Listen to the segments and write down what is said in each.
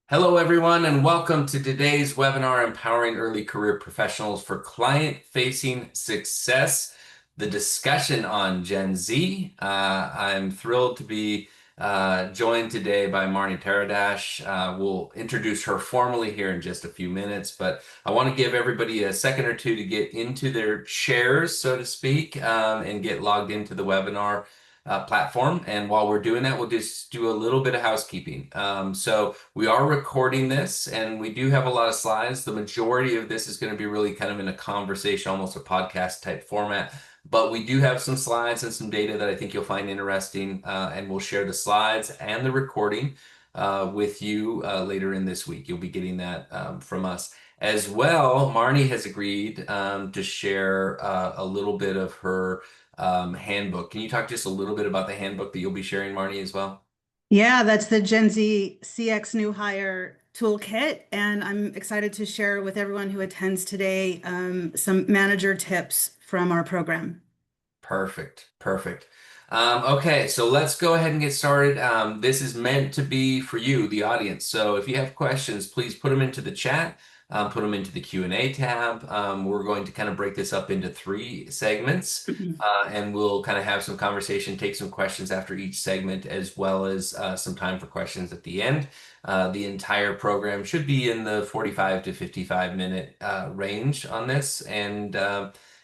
Hello, everyone, and welcome to today's webinar, Empowering Early Career Professionals for Client-Facing Success, the discussion on Gen Z. I'm thrilled to be joined today by Marni Taradash. We'll introduce her formally here in just a few minutes, but I want to give everybody a second or two to get into their chairs, so to speak, and get logged into the webinar platform. And while we're doing that, we'll just do a little bit of housekeeping. So we are recording this and we do have a lot of slides. The majority of this is going to be really kind of in a conversation, almost a podcast type format. But we do have some slides and some data that I think you'll find interesting, and we'll share the slides and the recording with you later in this week. You'll be getting that from us. As well, Marni has agreed to share a little bit of her handbook. Can you talk just a little bit about the handbook that you'll be sharing, Marni, as well? Yeah, that's the Gen Z CX New Hire Toolkit, and I'm excited to share with everyone who attends today some manager tips from our program. Perfect, perfect. Okay, so let's go ahead and get started. This is meant to be for you, the audience. So if you have questions, please put them into the chat, put them into the Q&A tab. We're going to kind of break this up into three segments, and we'll kind of have some conversation, take some questions after each segment, as well as some time for questions at the end. The entire program should be in the 45 to 55 minute range on this,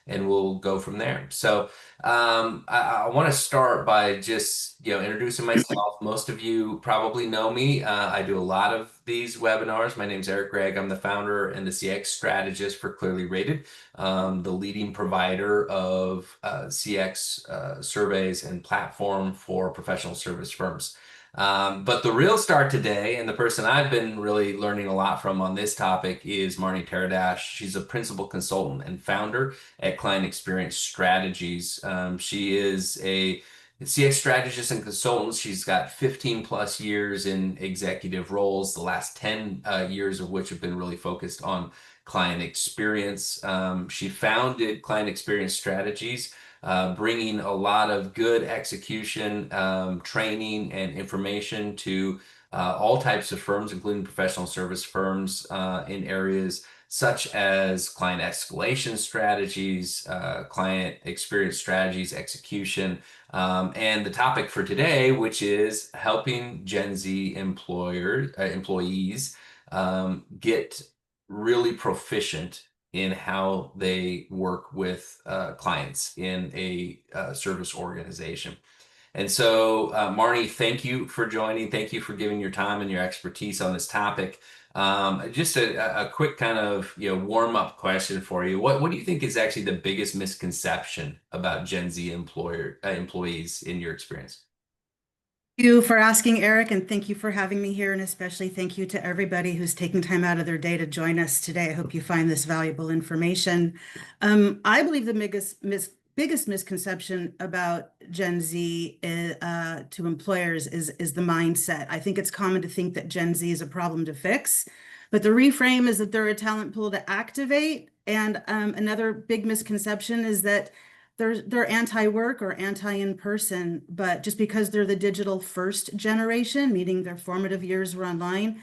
and we'll go from there. So I want to start by just introducing myself. Most of you probably know me. I do a lot of these webinars. My name's Gregg. I'm the founder and the CX strategist for ClearlyRated, the leading provider of CX surveys and platform for professional service firms. But the real star today, and the person I've been really learning a lot from on this topic, is Marni Taradash. She's a principal consultant and founder at Client Experience Strategies. She is a CX strategist and consultant. She's got 15 plus years in executive roles, the last 10 years of which have been really focused on client experience. She founded Client Experience Strategies, bringing a lot of good execution, training, and information to all types of firms, including professional service firms in areas such as client escalation strategies, client experience strategies, execution, and the topic for today, which is helping Gen Z employees get really proficient in how they work with clients in a service organization. And so, Marni, thank you for joining. Thank you for giving your time and your expertise on this topic. Just a quick kind of warm-up question for you. What do you think is actually the biggest misconception about Gen Z employees in your experience? Thank you for asking, Eric, and thank you for having me here, and especially thank you to everybody who's taking time out of their day to join us today. I hope you find this valuable information. I believe the biggest misconception about Gen Z to employers is the mindset. I think it's common to think that Gen Z is a problem to fix, but the reframe is that they're a talent pool to activate. And another big misconception is that they're anti-work or anti-in-person, but just because they're the digital first generation, meaning their formative years were online,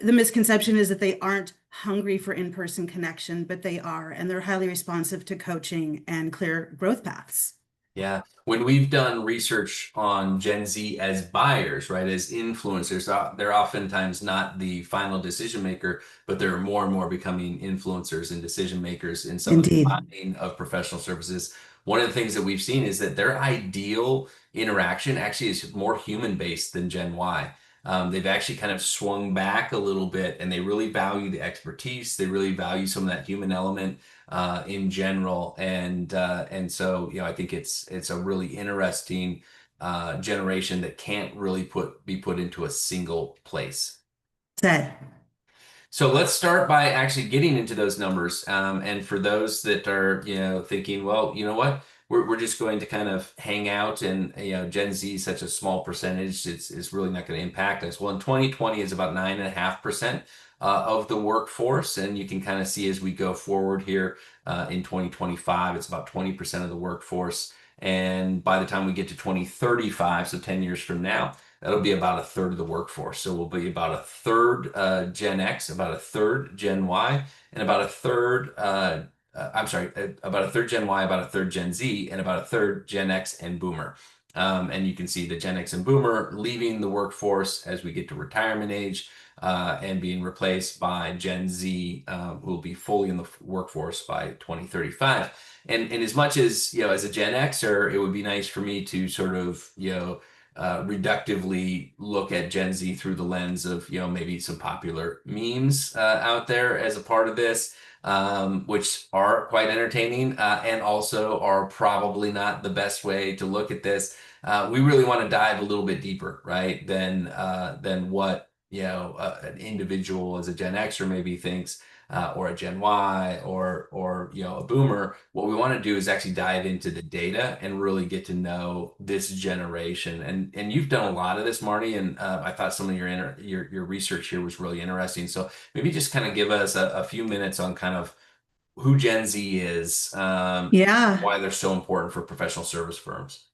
the misconception is that they aren't hungry for in-person connection, but they are, and they're highly responsive to coaching and clear growth paths. Yeah, when we've done research on Gen Z as buyers, right, as influencers, they're oftentimes not the final decision maker, but they're more and more becoming influencers and decision makers in some of the Indeed. buying of professional services. One of the things that we've seen is that their ideal interaction actually is more human-based than Gen Y. They've actually kind of swung back a little bit, and they really value the expertise. They really value some of that human element in general, and so I think it's a really interesting generation that can't really be put into a single place. Said. So let's start by actually getting into those numbers. And for those that are, thinking, well, you know what, we're just going to kind of hang out and, Gen Z is such a small percentage, it's really not going to impact us. Well, in 2020 is about 9.5% of the workforce. And you can kind of see as we go forward here in 2025, it's about 20% of the workforce. And by the time we get to 2035, so 10 years from now, that'll be about a third of the workforce. So we'll be about a third Gen X, about a third Gen Y, and about a third, about a third Gen Y, about a third Gen Z, and about a third Gen X and Boomer. And you can see the Gen X and Boomer leaving the workforce as we get to retirement age and being replaced by Gen Z, who will be fully in the workforce by 2035. And as much as, as a Gen Xer, it would be nice for me to sort of, reductively look at Gen Z through the lens of, maybe some popular memes out there as a part of this, which are quite entertaining and also are probably not the best way to look at this. We really want to dive a little bit deeper, right, than what an individual as a Gen Xer maybe thinks, or a Gen Y, or a Boomer. What we want to do is actually dive into the data and really get to know this generation. And you've done a lot of this, Marni, and I thought some of your research here was really interesting. So maybe just kind of give us a few minutes on kind of who Gen Z is, Yeah. why they're so important for professional service firms.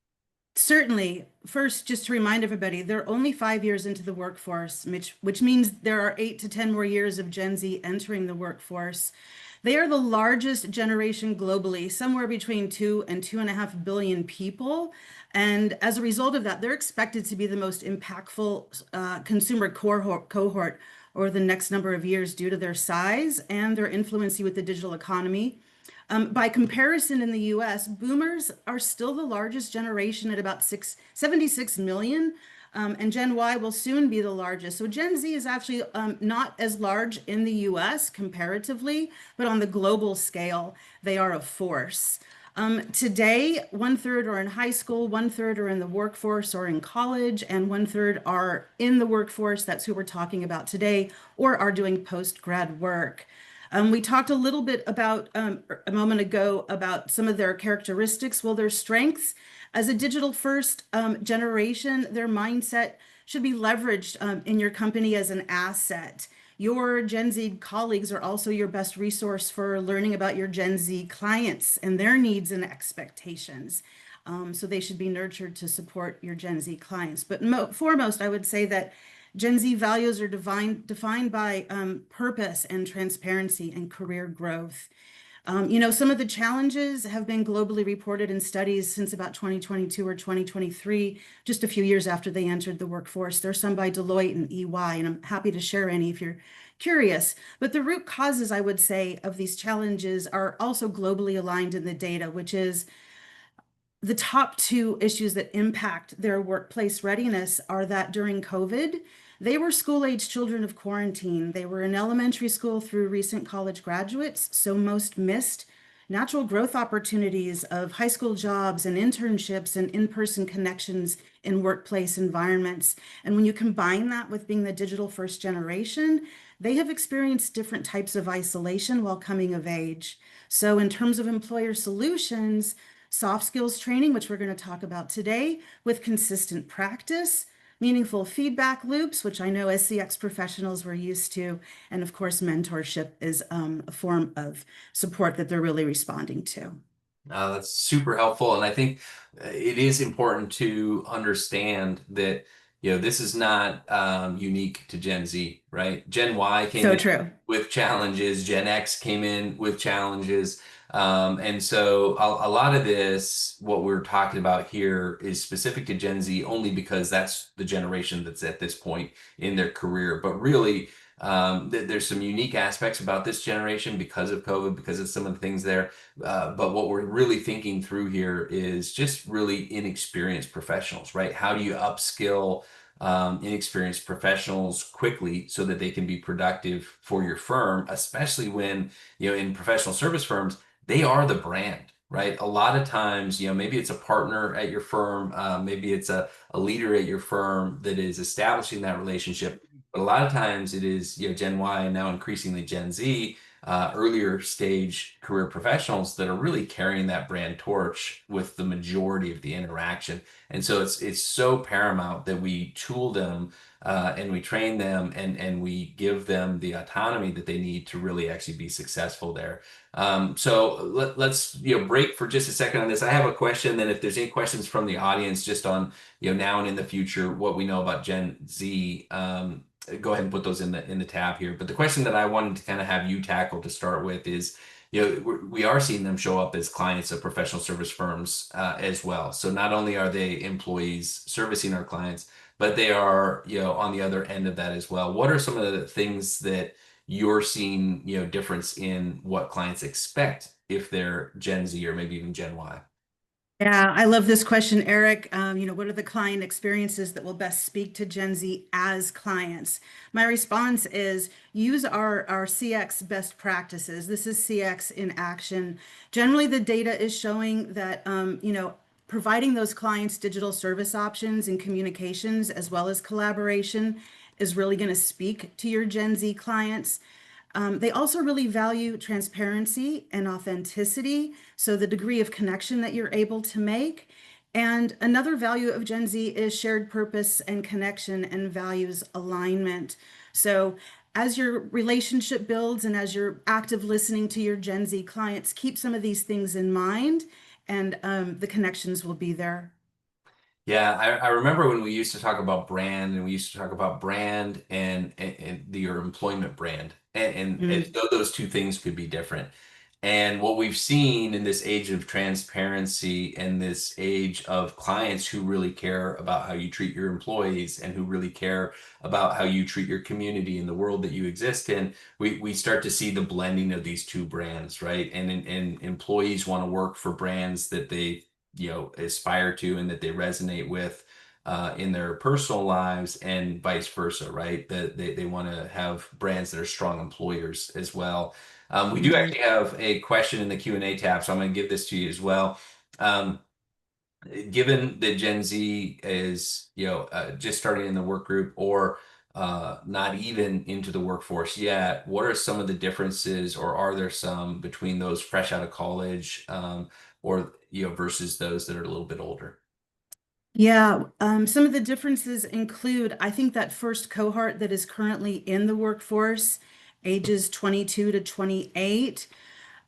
Certainly. First, just to remind everybody, they're only 5 years into the workforce, which means there are 8 to 10 more years of Gen Z entering the workforce. They are the largest generation globally, somewhere between 2 and 2.5 billion people. And as a result of that, they're expected to be the most impactful consumer cohort over the next number of years due to their size and their influence with the digital economy. By comparison, in the US, boomers are still the largest generation at about 76 million, and Gen Y will soon be the largest. So Gen Z is actually not as large in the US comparatively, but on the global scale, they are a force. Today, one third are in high school, one third are in the workforce or in college, and one third are in the workforce. That's who we're talking about today, or are doing post-grad work. We talked a little bit about a moment ago about some of their characteristics. Well, their strengths as a digital first generation, their mindset should be leveraged in your company as an asset. Your Gen Z colleagues are also your best resource for learning about your Gen Z clients and their needs and expectations. So they should be nurtured to support your Gen Z clients. But foremost, I would say that Gen Z values are defined by purpose and transparency and career growth. Some of the challenges have been globally reported in studies since about 2022 or 2023, just a few years after they entered the workforce. There's some by Deloitte and EY, and I'm happy to share any if you're curious. But the root causes, I would say, of these challenges are also globally aligned in the data, which is the top two issues that impact their workplace readiness are that during COVID, they were school-age children of quarantine. They were in elementary school through recent college graduates, so most missed natural growth opportunities of high school jobs and internships and in-person connections in workplace environments. And when you combine that with being the digital first generation, they have experienced different types of isolation while coming of age. So in terms of employer solutions, soft skills training, which we're going to talk about today, with consistent practice, meaningful feedback loops, which I know as CX professionals we're used to, and of course, mentorship is a form of support that they're really responding to. That's super helpful. And I think it is important to understand that, this is not unique to Gen Z, right? Gen Y came So in true. with challenges, Gen X came in with challenges. And so a lot of this, what we're talking about here, is specific to Gen Z only because that's the generation that's at this point in their career. But really, there's some unique aspects about this generation because of COVID, because of some of the things there. But what we're really thinking through here is just really inexperienced professionals, right? How do you upskill inexperienced professionals quickly so that they can be productive for your firm, especially when, in professional service firms, they are the brand, right? A lot of times, maybe it's a partner at your firm, maybe it's a leader at your firm that is establishing that relationship. But a lot of times it is, Gen Y and now increasingly Gen Z earlier stage career professionals that are really carrying that brand torch with the majority of the interaction. And so it's so paramount that we tool them and we train them and we give them the autonomy that they need to really actually be successful there. So let's break for just a second on this. I have a question. Then if there's any questions from the audience, just on now and in the future, what we know about Gen Z, go ahead and put those in the tab here. But the question that I wanted to kind of have you tackle to start with is, we are seeing them show up as clients of professional service firms as well. So not only are they employees servicing our clients, but they are, on the other end of that as well. What are some of the things that you're seeing, difference in what clients expect if they're Gen Z or maybe even Gen Y? Yeah, I love this question, Eric. What are the client experiences that will best speak to Gen Z as clients? My response is use our CX best practices. This is CX in action. Generally, the data is showing that, providing those clients digital service options and communications as well as collaboration is really going to speak to your Gen Z clients. They also really value transparency and authenticity, so the degree of connection that you're able to make. And another value of Gen Z is shared purpose and connection and values alignment. So as your relationship builds and as you're active listening to your Gen Z clients, keep some of these things in mind, and the connections will be there. Yeah, I remember when we used to talk about brand and we used to talk about brand and your employment brand and as Mm, though those two things could be different. And what we've seen in this age of transparency and this age of clients who really care about how you treat your employees and who really care about how you treat your community and the world that you exist in, we start to see the blending of these two brands, right? And employees want to work for brands that they aspire to and that they resonate with in their personal lives and vice versa, right? That they want to have brands that are strong employers as well. We do mhm. actually have a question in the Q&A tab, so I'm going to give this to you as well. Um, Given that Gen Z is, just starting in the work group or not even into the workforce yet, what are some of the differences, or are there some between those fresh out of college, or versus those that are a little bit older? Yeah, some of the differences include, I think that first cohort that is currently in the workforce, ages 22 to 28.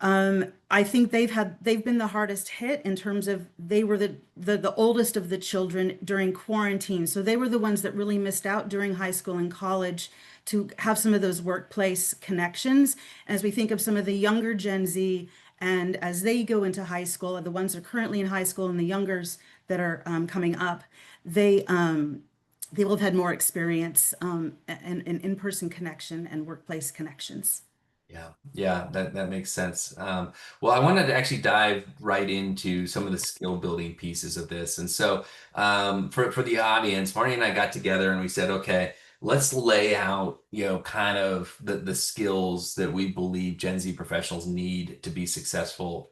I think they've been the hardest hit in terms of they were the oldest of the children during quarantine. So they were the ones that really missed out during high school and college to have some of those workplace connections. As we think of some of the younger Gen Z, and as they go into high school, the ones that are currently in high school and the youngers that are coming up, they will have had more experience and in-person connection and workplace connections. Yeah, yeah, that makes sense. Well, I wanted to actually dive right into some of the skill building pieces of this. And so, for the audience, Marnie and I got together and we said, okay, let's lay out, kind of the skills that we believe Gen Z professionals need to be successful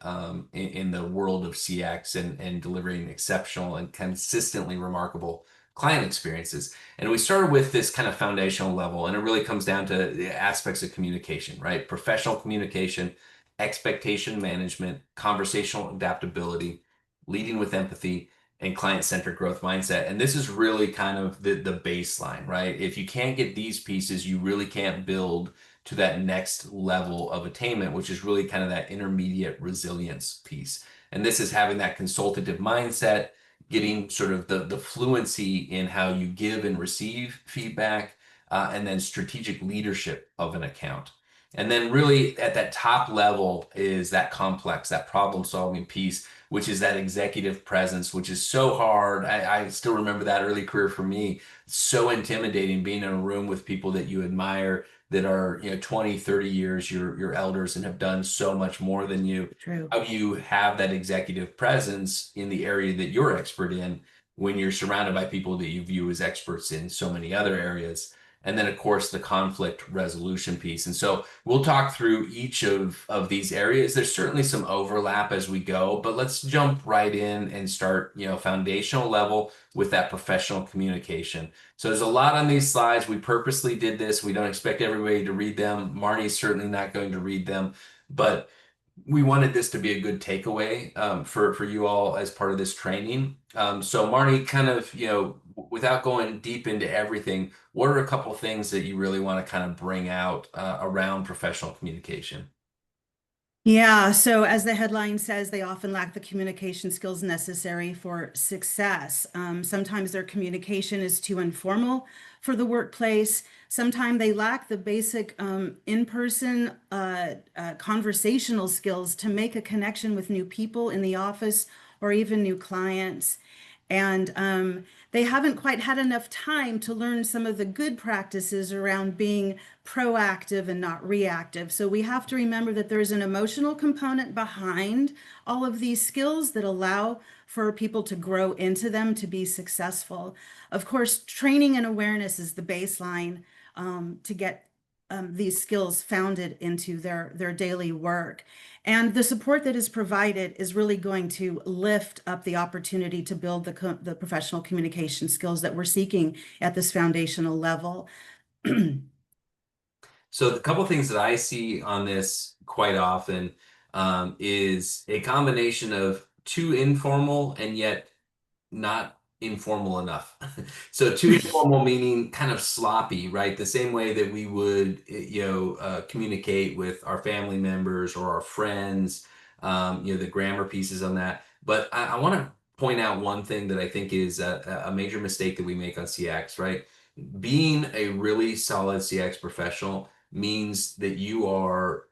in the world of CX and delivering exceptional and consistently remarkable client experiences. And we started with this kind of foundational level, and it really comes down to the aspects of communication, right? Professional communication, expectation management, conversational adaptability, leading with empathy, and client-centric growth mindset. And this is really kind of the baseline, right? If you can't get these pieces, you really can't build to that next level of attainment, which is really kind of that intermediate resilience piece. And this is having that consultative mindset, getting sort of the fluency in how you give and receive feedback, and then strategic leadership of an account. And then really at that top level is that complex, that problem solving piece, which is that executive presence, which is so hard. I still remember that early career for me, so intimidating being in a room with people that you admire that are 20, 30 years your elders and have done so much more than you. True. How do you have that executive presence in the area that you're expert in when you're surrounded by people that you view as experts in so many other areas? and then of course the conflict resolution piece. And so we'll talk through each of these areas. There's certainly some overlap as we go, but let's jump right in and start, foundational level with that professional communication. So there's a lot on these slides. We purposely did this. We don't expect everybody to read them. Marnie's certainly not going to read them, but we wanted this to be a good takeaway for you all as part of this training. So Marnie, kind of, without going deep into everything, what are a couple things that you really want to kind of bring out around professional communication? Yeah, so as the headline says, they often lack the communication skills necessary for success. Sometimes their communication is too informal for the workplace. Sometimes they lack the basic in-person conversational skills to make a connection with new people in the office or even new clients. And they haven't quite had enough time to learn some of the good practices around being proactive and not reactive. So we have to remember that there's an emotional component behind all of these skills that allow for people to grow into them to be successful. Of course, training and awareness is the baseline to get these skills founded into their daily work. And the support that is provided is really going to lift up the opportunity to build the professional communication skills that we're seeking at this foundational level. So the couple things that I see on this quite often is a combination of too informal and yet not informal enough. So too informal meaning kind of sloppy, right? The same way that we would, communicate with our family members or our friends, the grammar pieces on that. But I want to point out one thing that I think is a major mistake that we make on CX, right? Being a really solid CX professional means that you are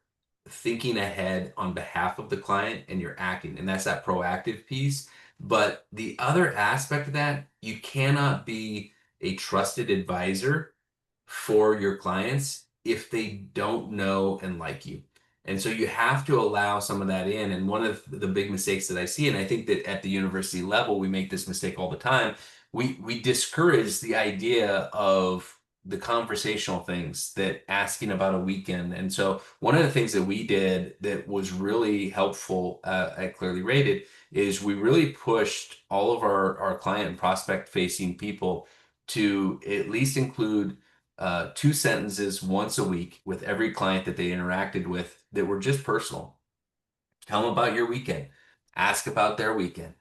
thinking ahead on behalf of the client and you're acting, and that's that proactive piece. But the other aspect of that, you cannot be a trusted advisor for your clients if they don't know and like you. And so you have to allow some of that in. And one of the big mistakes that I see, and I think that at the university level, we make this mistake all the time, we discourage the idea of the conversational things, that asking about a weekend. And so one of the things that we did that was really helpful at Clearly Rated is we really pushed all of our client and prospect facing people to at least include two sentences once a week with every client that they interacted with that were just personal. Tell them about your weekend. Ask about their weekend.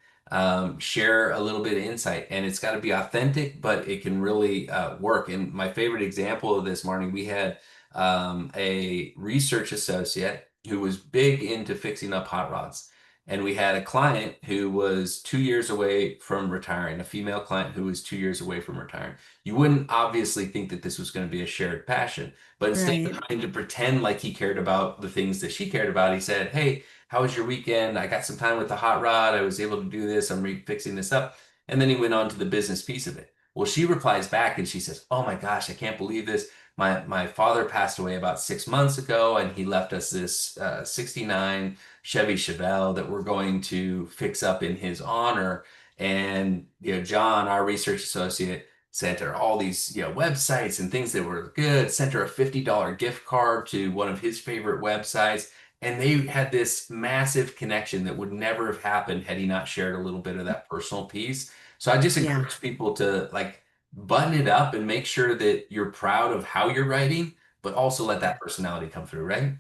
Share a little bit of insight, and it's got to be authentic, but it can really work. And my favorite example of this, Marnie, we had a research associate who was big into fixing up hot rods. And we had a client who was 2 years away from retiring, a female client who was 2 years away from retiring. You wouldn't obviously think that this was going to be a shared passion, but instead of Right. trying to pretend like he cared about the things that she cared about, he said, "Hey, how was your weekend? I got some time with the hot rod. I was able to do this. I'm fixing this up." And then he went on to the business piece of it. Well, she replies back and she says, "Oh my gosh, I can't believe this. My father passed away about 6 months ago, and he left us this 69 Chevy Chevelle that we're going to fix up in his honor." And John, our research associate, sent her all these websites and things that were good. Sent her a $50 gift card to one of his favorite websites. And they had this massive connection that would never have happened had he not shared a little bit of that personal piece. So I just Yeah. encourage people to like button it up and make sure that you're proud of how you're writing, but also let that personality come through, right?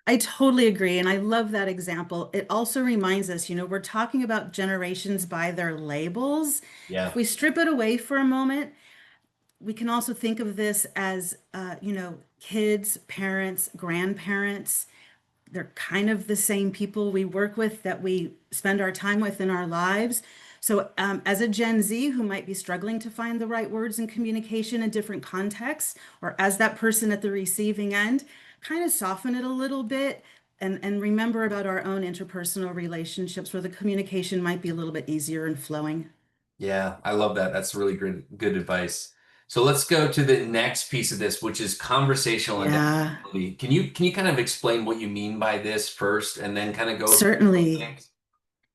I totally agree. And I love that example. It also reminds us, we're talking about generations by their labels. If Yeah. we strip it away for a moment, we can also think of this as, kids, parents, grandparents. They're kind of the same people we work with that we spend our time with in our lives. So, as a Gen Z who might be struggling to find the right words in communication in different contexts, or as that person at the receiving end, kind of soften it a little bit and remember about our own interpersonal relationships where the communication might be a little bit easier and flowing. Yeah, I love that. That's really good advice. So let's go to the next piece of this, which is conversational Yeah, adaptability. Can you kind of explain what you mean by this first and then kind of go through certainly. things?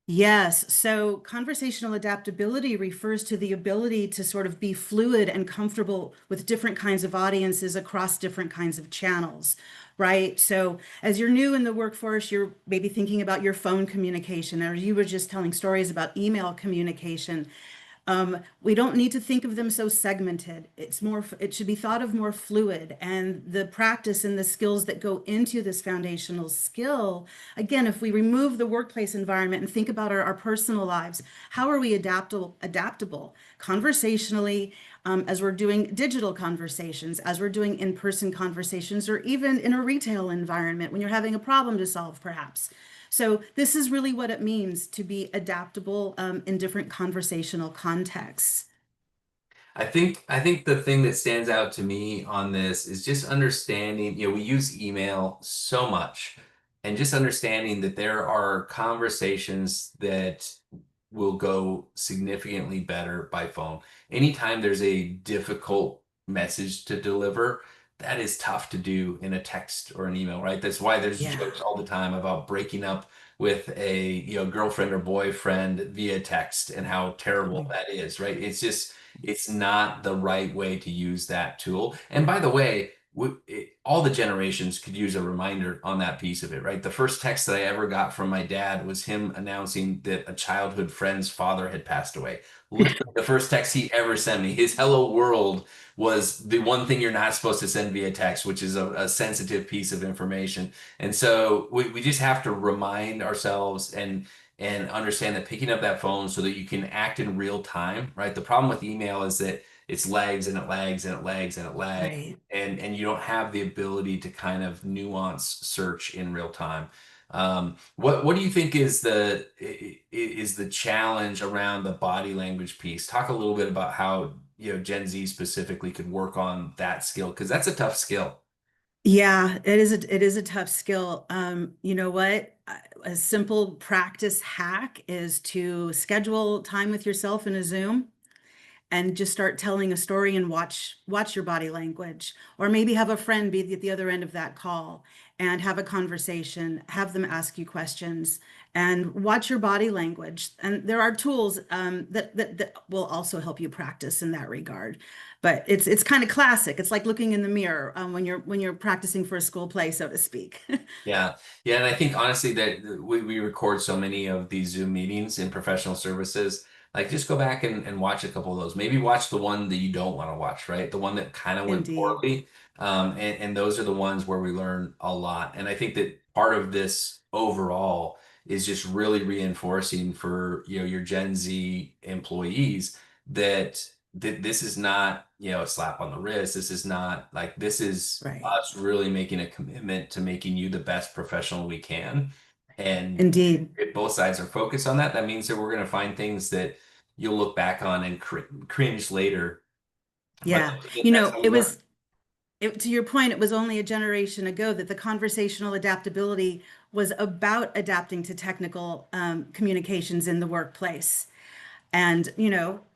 Yes. So conversational adaptability refers to the ability to sort of be fluid and comfortable with different kinds of audiences across different kinds of channels, right? So as you're new in the workforce, you're maybe thinking about your phone communication, or you were just telling stories about email communication. We don't need to think of them so segmented. It should be thought of more fluid. And the practice and the skills that go into this foundational skill, again, if we remove the workplace environment and think about our personal lives, how are we adaptable conversationally, as we're doing digital conversations, as we're doing in-person conversations, or even in a retail environment when you're having a problem to solve, perhaps. So this is really what it means to be adaptable in different conversational contexts. I think the thing that stands out to me on this is just understanding, we use email so much, and just understanding that there are conversations that will go significantly better by phone. Anytime there's a difficult message to deliver, that is tough to do in a text or an email, right? That's why there's Yeah. jokes all the time about breaking up with a, girlfriend or boyfriend via text and how terrible that is, right? It's not the right way to use that tool. And by the way, all the generations could use a reminder on that piece of it, right? The first text that I ever got from my dad was him announcing that a childhood friend's father had passed away. Literally, the first text he ever sent me, his hello world was the one thing you're not supposed to send via text, which is a sensitive piece of information. And so we just have to remind ourselves and understand that picking up that phone so that you can act in real time, right? The problem with email is that it's lags and it lags and it lags and it lags, Right. and you don't have the ability to kind of nuance search in real time. What do you think is the challenge around the body language piece? Talk a little bit about how, Gen Z specifically could work on that skill, because that's a tough skill. Yeah, it is a tough skill. You know what? A simple practice hack is to schedule time with yourself in a Zoom and just start telling a story and watch your body language, or maybe have a friend be at the other end of that call and have a conversation, have them ask you questions, and watch your body language. And there are tools that will also help you practice in that regard. But it's kind of classic. It's like looking in the mirror when you're practicing for a school play, so to speak. Yeah. Yeah. And I think honestly that we record so many of these Zoom meetings in professional services. Like just go back and watch a couple of those. Maybe watch the one that you don't want to watch, right? The one that kind of went Indeed. poorly. And those are the ones where we learn a lot. And I think that part of this overall is just really reinforcing for, your Gen Z employees that this is not, a slap on the wrist. This is not like this is Right. us really making a commitment to making you the best professional we can. And Indeed. if both sides are focused on that, that means that we're going to find things that you'll look back on and cringe later. But Yeah. that's how we It learn. was to your point, it was only a generation ago that the conversational adaptability was about adapting to technical communications in the workplace. And,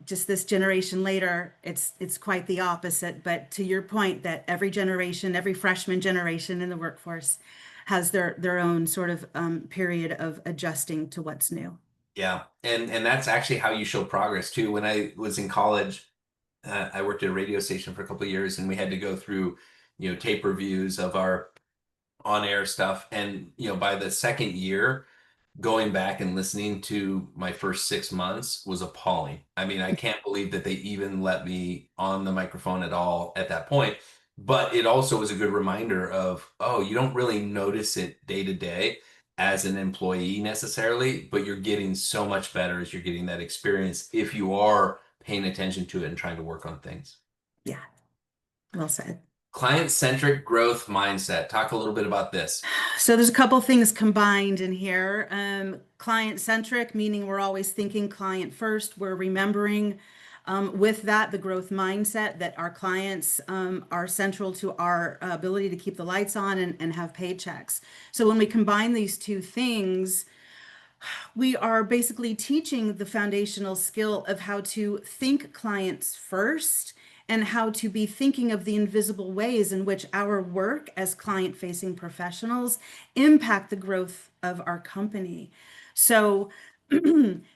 just this generation later, it's quite the opposite. But to your point, that every generation, every freshman generation in the workforce has their own sort of period of adjusting to what's new. Yeah. And that's actually how you show progress too. When I was in college, I worked at a radio station for a couple of years, and we had to go through, tape reviews of our on-air stuff. And, by the second year, going back and listening to my first 6 months was appalling. I mean, I can't believe that they even let me on the microphone at all at that point. But it also was a good reminder of, oh, you don't really notice it day to day as an employee necessarily, but you're getting so much better as you're getting that experience if you are paying attention to it and trying to work on things. Yeah, well said. Client-centric growth mindset. Talk a little bit about this. So there's a couple things combined in here. Client centric, meaning we're always thinking client first. We're remembering with that the growth mindset that our clients are central to our ability to keep the lights on and have paychecks. So when we combine these two things, we are basically teaching the foundational skill of how to think clients first and how to be thinking of the invisible ways in which our work as client facing professionals impact the growth of our company. So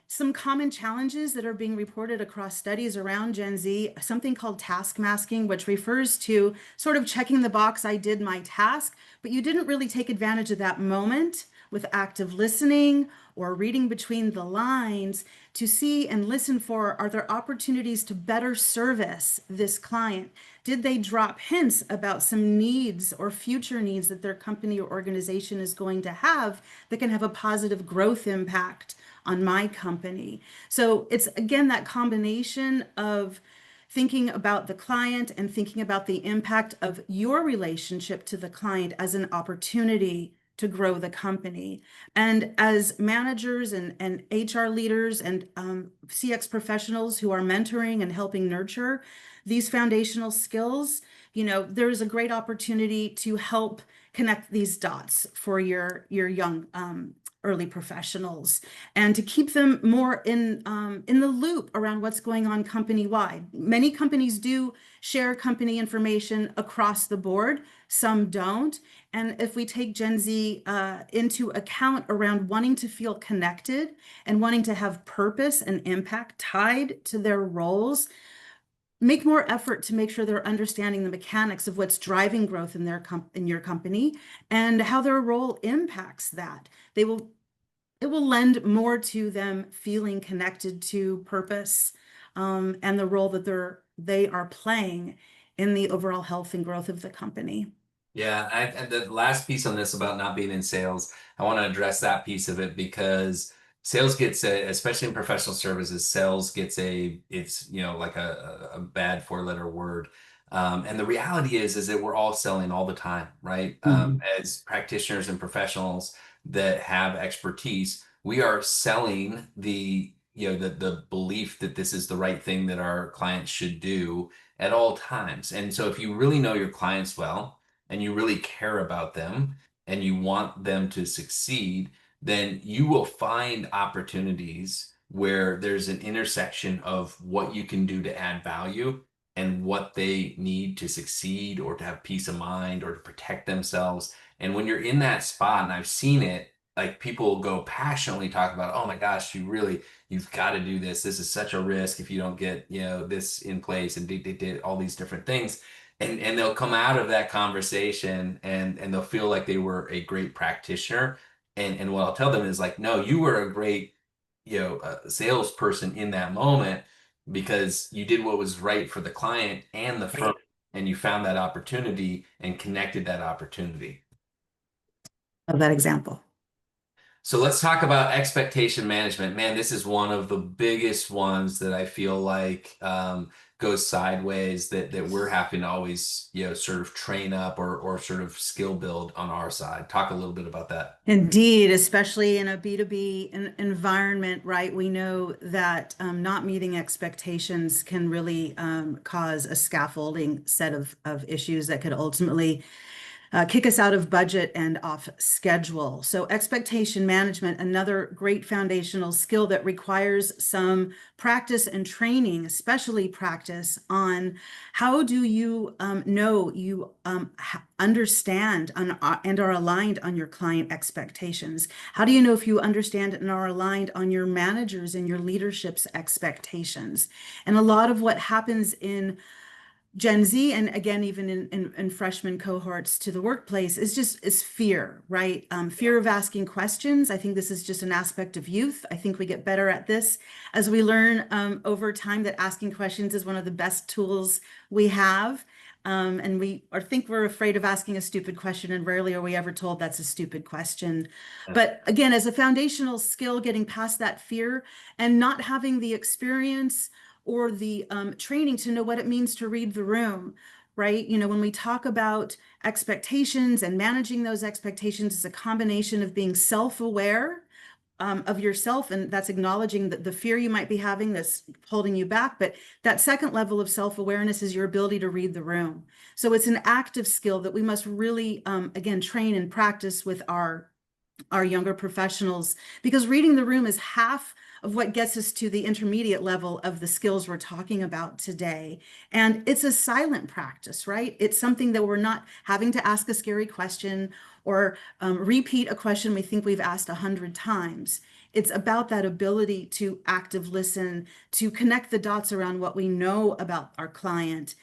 some common challenges that are being reported across studies around Gen Z, something called task masking, which refers to sort of checking the box, I did my task, but you didn't really take advantage of that moment with active listening or reading between the lines to see and listen for, are there opportunities to better service this client? Did they drop hints about some needs or future needs that their company or organization is going to have that can have a positive growth impact on my company? So it's again that combination of thinking about the client and thinking about the impact of your relationship to the client as an opportunity to grow the company. And as managers and HR leaders and CX professionals who are mentoring and helping nurture these foundational skills, there's a great opportunity to help connect these dots for your young early professionals and to keep them more in the loop around what's going on company wide. Many companies do share company information across the board, some don't. And if we take Gen Z into account around wanting to feel connected and wanting to have purpose and impact tied to their roles, make more effort to make sure they're understanding the mechanics of what's driving growth in in your company and how their role impacts that. It will lend more to them feeling connected to purpose and the role that they are playing in the overall health and growth of the company. Yeah, and the last piece on this about not being in sales, I want to address that piece of it because sales gets especially in professional services, sales gets it's like a bad four-letter word. And the reality is that we're all selling all the time, right? Mhm. As practitioners and professionals that have expertise, we are selling the belief that this is the right thing that our clients should do at all times. And so if you really know your clients well, and you really care about them and you want them to succeed, then you will find opportunities where there's an intersection of what you can do to add value and what they need to succeed or to have peace of mind or to protect themselves. And when you're in that spot, and I've seen it, like people go passionately talk about, oh my gosh, you've got to do this. This is such a risk if you don't get, this in place and did all these different things and they'll come out of that conversation and they'll feel like they were a great practitioner and what I'll tell them is like no, you were a great salesperson in that moment because you did what was right for the client and the firm and you found that opportunity and connected that opportunity. Of that example. So let's talk about expectation management. Man, this is one of the biggest ones that I feel like goes sideways that we're having to always, sort of train up or sort of skill build on our side. Talk a little bit about that. Indeed, especially in a B2B environment, right? We know that not meeting expectations can really cause a scaffolding set of issues that could ultimately kick us out of budget and off schedule. So expectation management, another great foundational skill that requires some practice and training, especially practice on how do you know you understand and are aligned on your client expectations? How do you know if you understand and are aligned on your managers and your leadership's expectations? And a lot of what happens in Gen Z, and again, even in freshman cohorts to the workplace, is fear, right? Fear of asking questions. I think this is just an aspect of youth. I think we get better at this as we learn over time that asking questions is one of the best tools we have. And think we're afraid of asking a stupid question, and rarely are we ever told that's a stupid question. But again, as a foundational skill, getting past that fear and not having the experience or the training to know what it means to read the room, right? When we talk about expectations and managing those expectations, it's a combination of being self-aware of yourself, and that's acknowledging the fear you might be having that's holding you back. But that second level of self-awareness is your ability to read the room. So it's an active skill that we must really, again, train and practice with our younger professionals, because reading the room is half of what gets us to the intermediate level of the skills we're talking about today. And it's a silent practice, right? It's something that we're not having to ask a scary question or repeat a question we think we've asked 100 times. it's about that ability to active listen, to connect the dots around what we know about our client,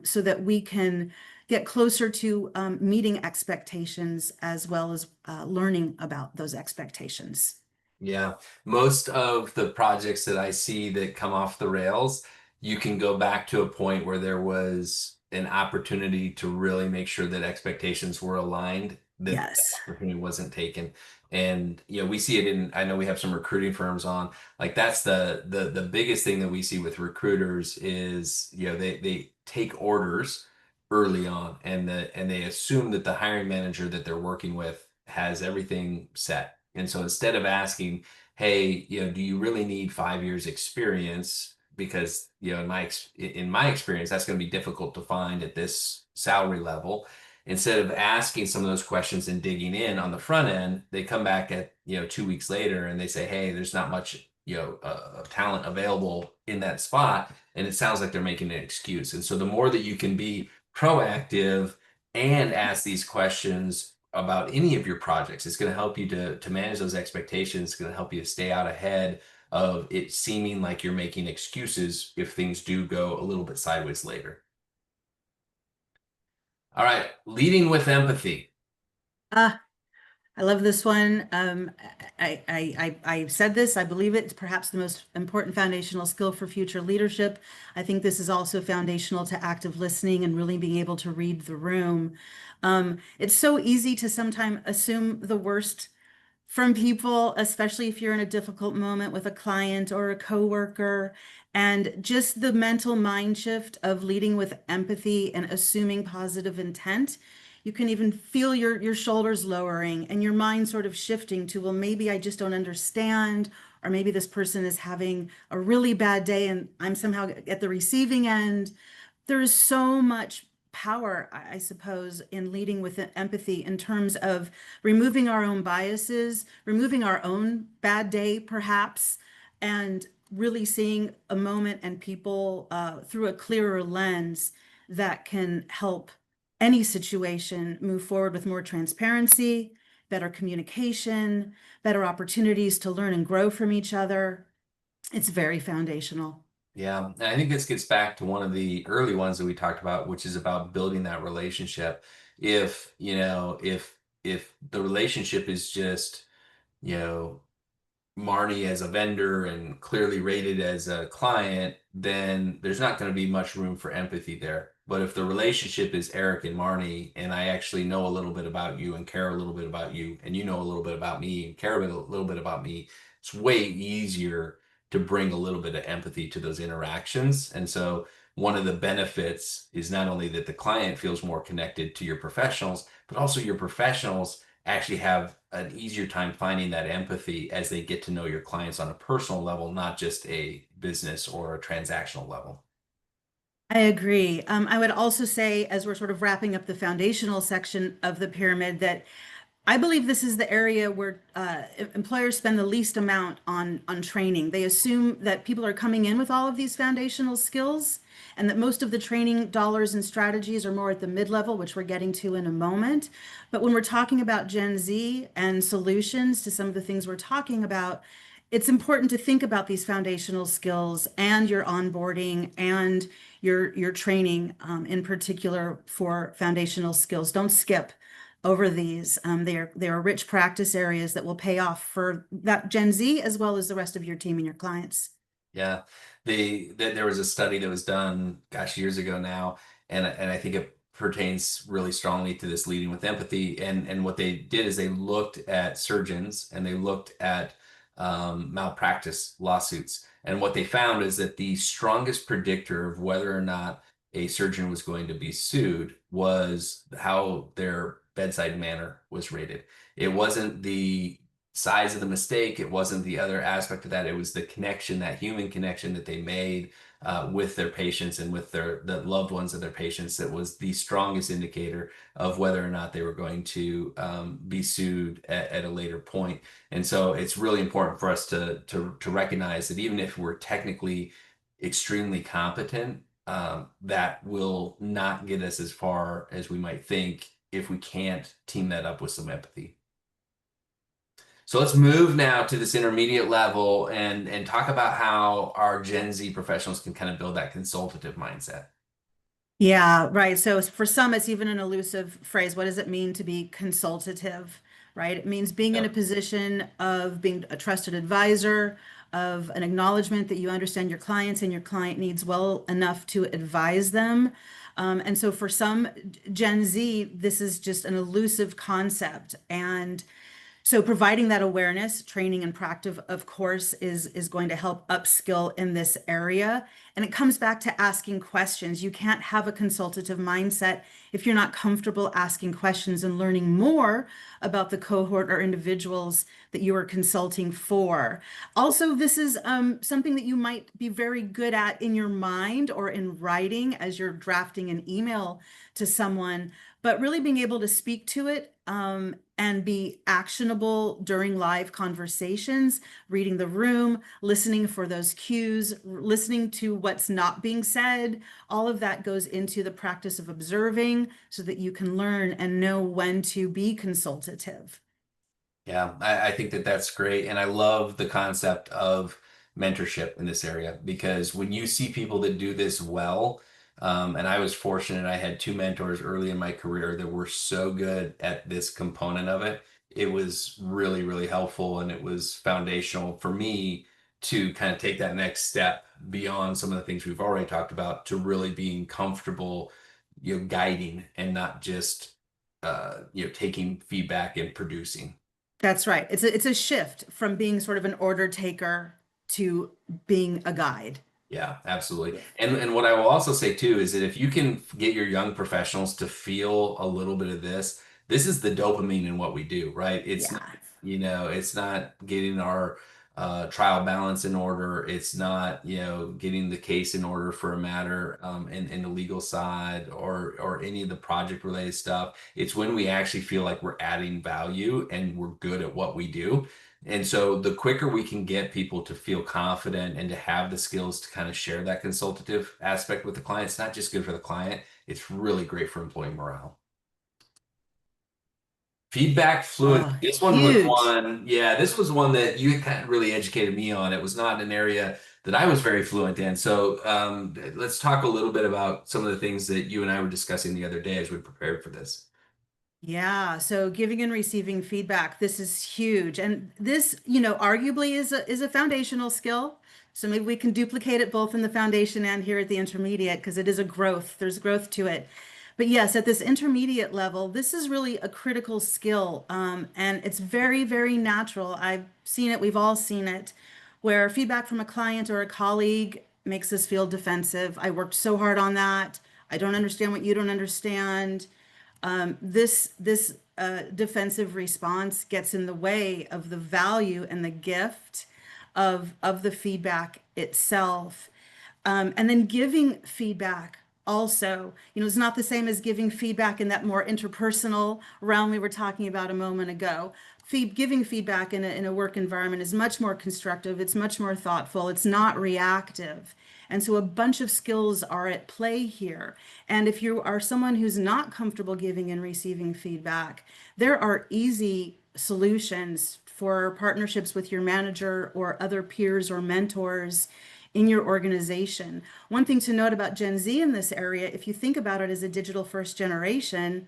so that we can get closer to meeting expectations as well as learning about those expectations. Yeah, most of the projects that I see that come off the rails, you can go back to a point where there was an opportunity to really make sure that expectations were aligned, that that Yes. opportunity wasn't taken. And we see it in, I know we have some recruiting firms on, like that's the biggest thing that we see with recruiters is, they take orders early on and they assume that the hiring manager that they're working with has everything set. And so instead of asking, hey, do you really need 5 years experience? Because, in my experience, that's going to be difficult to find at this salary level. Instead of asking some of those questions and digging in on the front end, they come back at, 2 weeks later and they say, hey, there's not much, talent available in that spot. And it sounds like they're making an excuse. And so the more that you can be proactive and ask these questions about any of your projects, it's going to help you to manage those expectations. It's going to help you to stay out ahead of it seeming like you're making excuses if things do go a little bit sideways later. All right, leading with empathy. Ah, I love this one. I've said this, I believe it's perhaps the most important foundational skill for future leadership. I think this is also foundational to active listening and really being able to read the room. It's so easy to sometimes assume the worst from people, especially if you're in a difficult moment with a client or a coworker. And just the mental mind shift of leading with empathy and assuming positive intent. You can even feel your shoulders lowering and your mind sort of shifting to, well, maybe I just don't understand, or maybe this person is having a really bad day and I'm somehow at the receiving end. There is so much power, I suppose, in leading with empathy in terms of removing our own biases, removing our own bad day, perhaps, and really seeing a moment and people through a clearer lens that can help any situation move forward with more transparency, better communication, better opportunities to learn and grow from each other. It's very foundational. Yeah, and I think this gets back to one of the early ones that we talked about, which is about building that relationship. If the relationship is just, you know, Marni as a vendor and ClearlyRated as a client, then there's not going to be much room for empathy there. But if the relationship is Eric and Marni, and I actually know a little bit about you and care a little bit about you, and you know a little bit about me and care a little bit about me, it's way easier to bring a little bit of empathy to those interactions. And so one of the benefits is not only that the client feels more connected to your professionals, but also your professionals actually have an easier time finding that empathy as they get to know your clients on a personal level, not just a business or a transactional level. I agree. I would also say, as we're sort of wrapping up the foundational section of the pyramid, that I believe this is the area where employers spend the least amount on training. They assume that people are coming in with all of these foundational skills, and that most of the training dollars and strategies are more at the mid-level, which we're getting to in a moment. But when we're talking about Gen Z and solutions to some of the things we're talking about, it's important to think about these foundational skills and your onboarding and your training, in particular for foundational skills. Don't skip over these. They are rich practice areas that will pay off for that Gen Z as well as the rest of your team and your clients. Yeah, there was a study that was done, gosh, years ago now, and I think it pertains really strongly to this leading with empathy. And what they did is they looked at surgeons and they looked at malpractice lawsuits. And what they found is that the strongest predictor of whether or not a surgeon was going to be sued was how their bedside manner was rated. It wasn't the size of the mistake. It wasn't the other aspect of that. It was the connection, that human connection that they made with their patients and with the loved ones of their patients, that was the strongest indicator of whether or not they were going to be sued at a later point. And so it's really important for us to recognize that even if we're technically extremely competent, that will not get us as far as we might think if we can't team that up with some empathy. So let's move now to this intermediate level and talk about how our Gen Z professionals can kind of build that consultative mindset. Yeah, right. So for some, it's even an elusive phrase. What does it mean to be consultative, right? It means being in a Yep. position of being a trusted advisor, of an acknowledgement that you understand your clients and your client needs well enough to advise them. And so for some Gen Z, this is just an elusive concept. And so providing that awareness, training and practice, of course, is going to help upskill in this area. And it comes back to asking questions. You can't have a consultative mindset if you're not comfortable asking questions and learning more about the cohort or individuals that you are consulting for. Also, this is something that you might be very good at in your mind or in writing as you're drafting an email to someone, but really being able to speak to it and be actionable during live conversations, reading the room, listening for those cues, listening to what's not being said. All of that goes into the practice of observing so that you can learn and know when to be consultative. Yeah, I think that that's great. And I love the concept of mentorship in this area because when you see people that do this well, and I was fortunate, I had two mentors early in my career that were so good at this component of it. It was really, really helpful and it was foundational for me to kind of take that next step beyond some of the things we've already talked about to really being comfortable, guiding and not just, taking feedback and producing. That's right. It's a shift from being sort of an order taker to being a guide. Yeah, absolutely. Yeah. And what I will also say too is that if you can get your young professionals to feel a little bit of this is the dopamine in what we do, right? It's not, Yeah. it's not getting our trial balance in order. It's not, getting the case in order for a matter in the legal side or any of the project related stuff. It's when we actually feel like we're adding value and we're good at what we do. And so the quicker we can get people to feel confident and to have the skills to kind of share that consultative aspect with the client, it's not just good for the client, it's really great for employee morale. Feedback fluency. Oh, This one was huge. one, yeah, this was one that you kind of really educated me on. It was not an area that I was very fluent in. So let's talk a little bit about some of the things that you and I were discussing the other day as we prepared for this. Yeah, so giving and receiving feedback, this is huge. And this, arguably is a foundational skill. So maybe we can duplicate it both in the foundation and here at the intermediate because it is a growth. There's growth to it. But yes, at this intermediate level, this is really a critical skill. And it's very, very natural. I've seen it, we've all seen it, where feedback from a client or a colleague makes us feel defensive. I worked so hard on that. I don't understand what you don't understand. This defensive response gets in the way of the value and the gift of the feedback itself. And then giving feedback also, it's not the same as giving feedback in that more interpersonal realm we were talking about a moment ago. Giving feedback in a work environment is much more constructive. It's much more thoughtful. It's not reactive. And so a bunch of skills are at play here. And if you are someone who's not comfortable giving and receiving feedback, there are easy solutions for partnerships with your manager or other peers or mentors in your organization. One thing to note about Gen Z in this area, if you think about it as a digital first generation,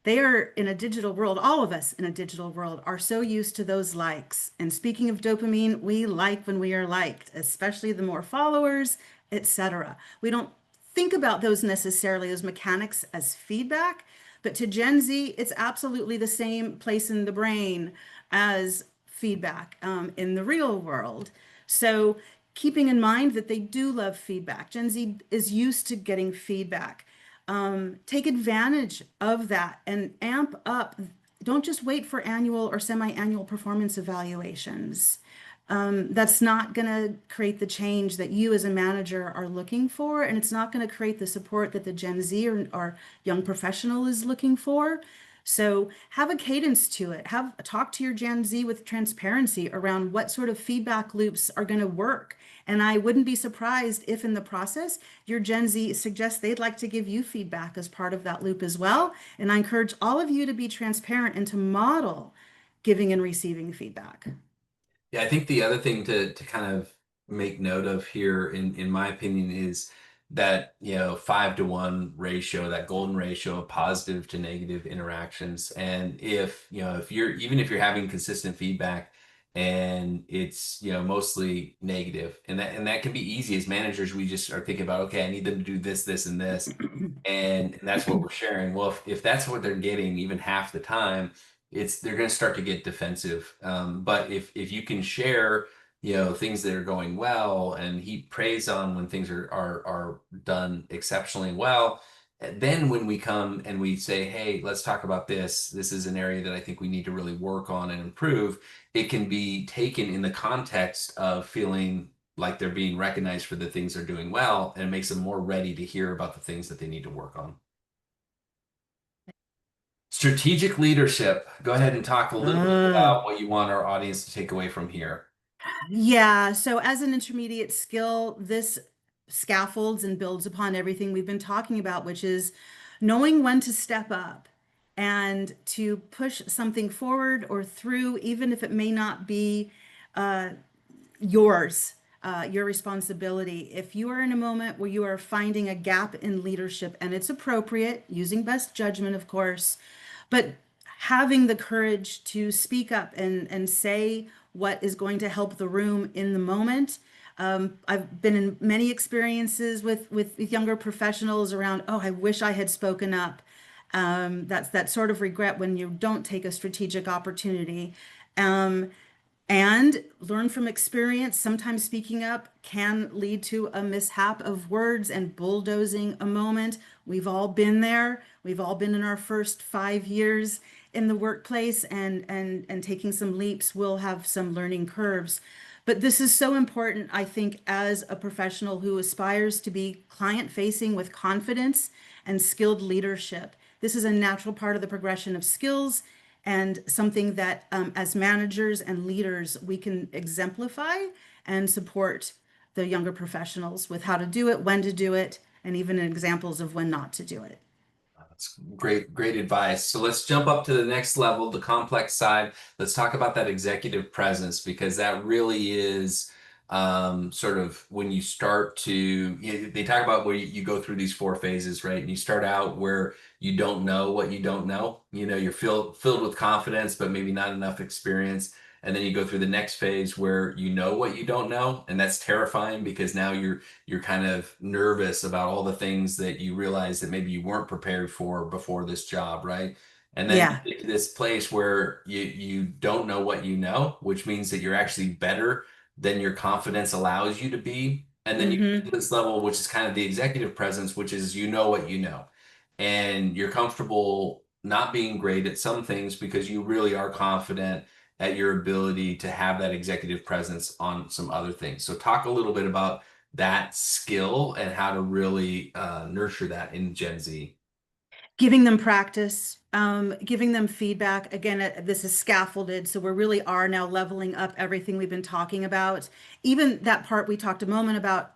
they are in a digital world. All of us in a digital world are so used to those likes. And speaking of dopamine, we like when we are liked, especially the more followers, etc. We don't think about those necessarily as mechanics as feedback, but to Gen Z, it's absolutely the same place in the brain as feedback in the real world. So keeping in mind that they do love feedback. Gen Z is used to getting feedback. Take advantage of that and amp up. Don't just wait for annual or semi-annual performance evaluations. That's not going to create the change that you as a manager are looking for, and it's not going to create the support that the Gen Z or young professional is looking for. So have a cadence to it. Have talk to your Gen Z with transparency around what sort of feedback loops are going to work. And I wouldn't be surprised if in the process your Gen Z suggests they'd like to give you feedback as part of that loop as well. And I encourage all of you to be transparent and to model giving and receiving feedback. Yeah, I think the other thing to kind of make note of here, in my opinion, is that 5-to-1 ratio, that golden ratio of positive to negative interactions. And if you're even if you're having consistent feedback and it's mostly negative, and that can be easy as managers. We just are thinking about, okay, I need them to do this, this, and this, and that's what we're sharing. Well, if that's what they're getting even half the time, they're going to start to get defensive. But if you can share things that are going well and heap praise on when things are done exceptionally well, then when we come and we say, hey, let's talk about this is an area that I think we need to really work on and improve, it can be taken in the context of feeling like they're being recognized for the things they're doing well, and it makes them more ready to hear about the things that they need to work on. Strategic leadership. Go ahead and talk a little bit Uh, about what you want our audience to take away from here. Yeah, so as an intermediate skill, this scaffolds and builds upon everything we've been talking about, which is knowing when to step up and to push something forward or through, even if it may not be uh, yours, your responsibility. If you are in a moment where you are finding a gap in leadership and it's appropriate, using best judgment, of course, but having the courage to speak up and say what is going to help the room in the moment. I've been in many experiences with younger professionals around, oh, I wish I had spoken up. That's that sort of regret when you don't take a strategic opportunity. Um, and learn from experience. Sometimes speaking up can lead to a mishap of words and bulldozing a moment. We've all been there. We've all been in our first 5 years in the workplace, and taking some leaps will have some learning curves. But this is so important, I think, as a professional who aspires to be client facing with confidence and skilled leadership. This is a natural part of the progression of skills and something that, as managers and leaders, we can exemplify and support the younger professionals with how to do it, when to do it, and even examples of when not to do it. That's great, great advice. So let's jump up to the next level, the complex side. Let's talk about that executive presence, because that really is sort of when you start to, they talk about where you go through these four phases, right? And you start out where you don't know what you don't know. You're filled with confidence, but maybe not enough experience. And then you go through the next phase where you know what you don't know, and that's terrifying because now you're kind of nervous about all the things that you realize that maybe you weren't prepared for before this job, right? And then Yeah. you get to this place where you don't know what you know, which means that you're actually better than your confidence allows you to be. And then you get to Hmm. this level, which is kind of the executive presence, which is you know what you know. And you're comfortable not being great at some things because you really are confident at your ability to have that executive presence on some other things. So talk a little bit about that skill and how to really nurture that in Gen Z. Giving them practice, giving them feedback. Again, this is scaffolded, so we really are now leveling up everything we've been talking about. Even that part we talked a moment about,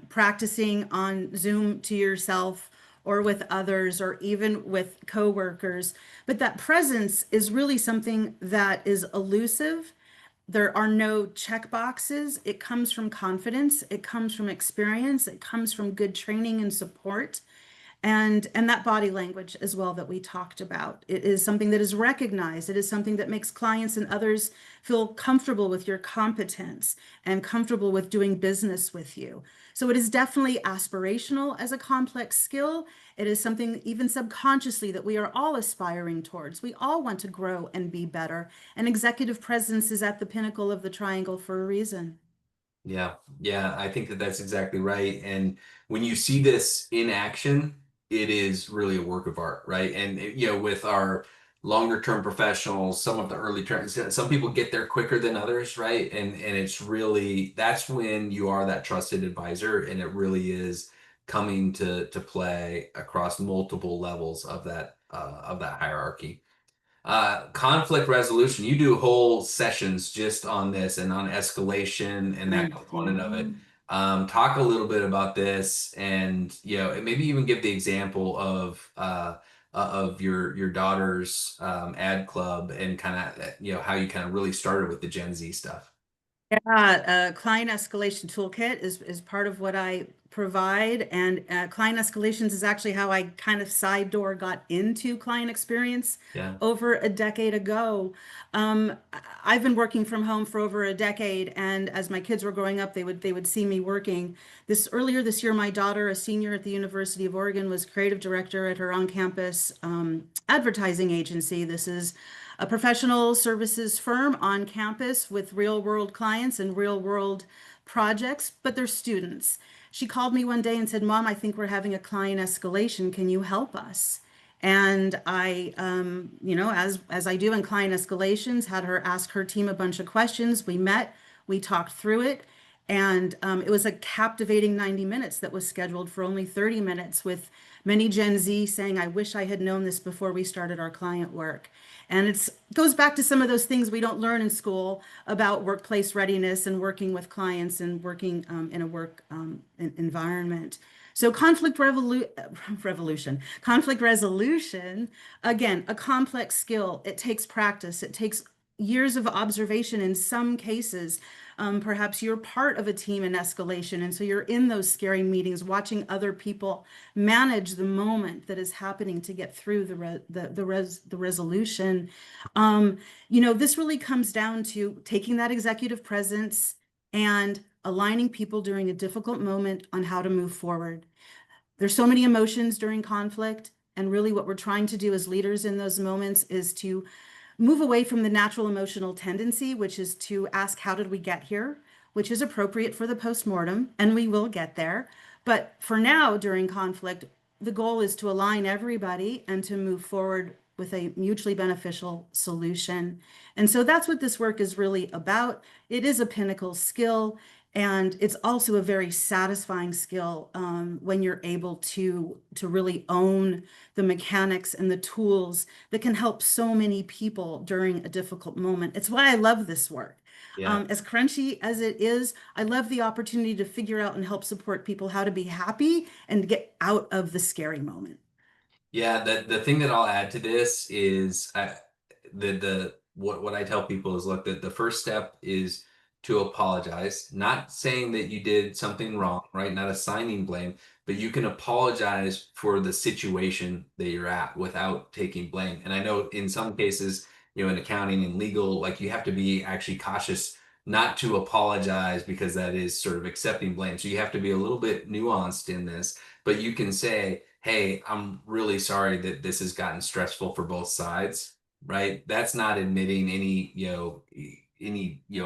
practicing on Zoom to yourself or with others or even with coworkers. But that presence is really something that is elusive. There are no check boxes. It comes from confidence, it comes from experience, it comes from good training and support, and that body language as well that we talked about. It is something that is recognized. It is something that makes clients and others feel comfortable with your competence and comfortable with doing business with you. So it is definitely aspirational as a complex skill. It is something even subconsciously that we are all aspiring towards. We all want to grow and be better, and executive presence is at the pinnacle of the triangle for a reason. Yeah, yeah, I think that that's exactly right. And when you see this in action, it is really a work of art, right? And with our longer term professionals, some of the early terms, some people get there quicker than others, right? And it's really that's when you are that trusted advisor, and it really is coming to play across multiple levels of that hierarchy. Conflict resolution. You do whole sessions just on this and on escalation and that I component of it. do. Talk a little bit about this, and maybe even give the example of of your daughter's ad club and kind of how you kind of really started with the Gen Z stuff. Yeah, client escalation toolkit is part of what I provide, and client escalations is actually how I kind of side door got into client experience Yeah. over a decade ago. I've been working from home for over a decade, and as my kids were growing up, they would see me working. Earlier this year, my daughter, a senior at the University of Oregon, was creative director at her on-campus advertising agency. This is a professional services firm on campus with real world clients and real world projects, but they're students. She called me one day and said, Mom, I think we're having a client escalation. Can you help us? And I, as I do in client escalations, had her ask her team a bunch of questions. We met, we talked through it, and it was a captivating 90 minutes that was scheduled for only 30 minutes with many Gen Z saying, I wish I had known this before we started our client work. And it goes back to some of those things we don't learn in school about workplace readiness and working with clients and working in a work environment. So conflict resolution, again, a complex skill. It takes practice. It takes years of observation in some cases. Perhaps you're part of a team in escalation, and so you're in those scary meetings, watching other people manage the moment that is happening to get through the resolution. This really comes down to taking that executive presence and aligning people during a difficult moment on how to move forward. There's so many emotions during conflict, and really what we're trying to do as leaders in those moments is to move away from the natural emotional tendency, which is to ask, how did we get here? Which is appropriate for the postmortem, and we will get there. But for now, during conflict, the goal is to align everybody and to move forward with a mutually beneficial solution. And so that's what this work is really about. It is a pinnacle skill, and it's also a very satisfying skill when you're able to really own the mechanics and the tools that can help so many people during a difficult moment. It's why I love this work. Yeah. As crunchy as it is, I love the opportunity to figure out and help support people how to be happy and get out of the scary moment. Yeah, the thing that I'll add to this is the what I tell people is, look, that the first step is to apologize, not saying that you did something wrong, right? Not assigning blame, but you can apologize for the situation that you're at without taking blame. And I know in some cases, in accounting and legal, like you have to be actually cautious not to apologize because that is sort of accepting blame. So you have to be a little bit nuanced in this, but you can say, hey, I'm really sorry that this has gotten stressful for both sides, right? That's not admitting any,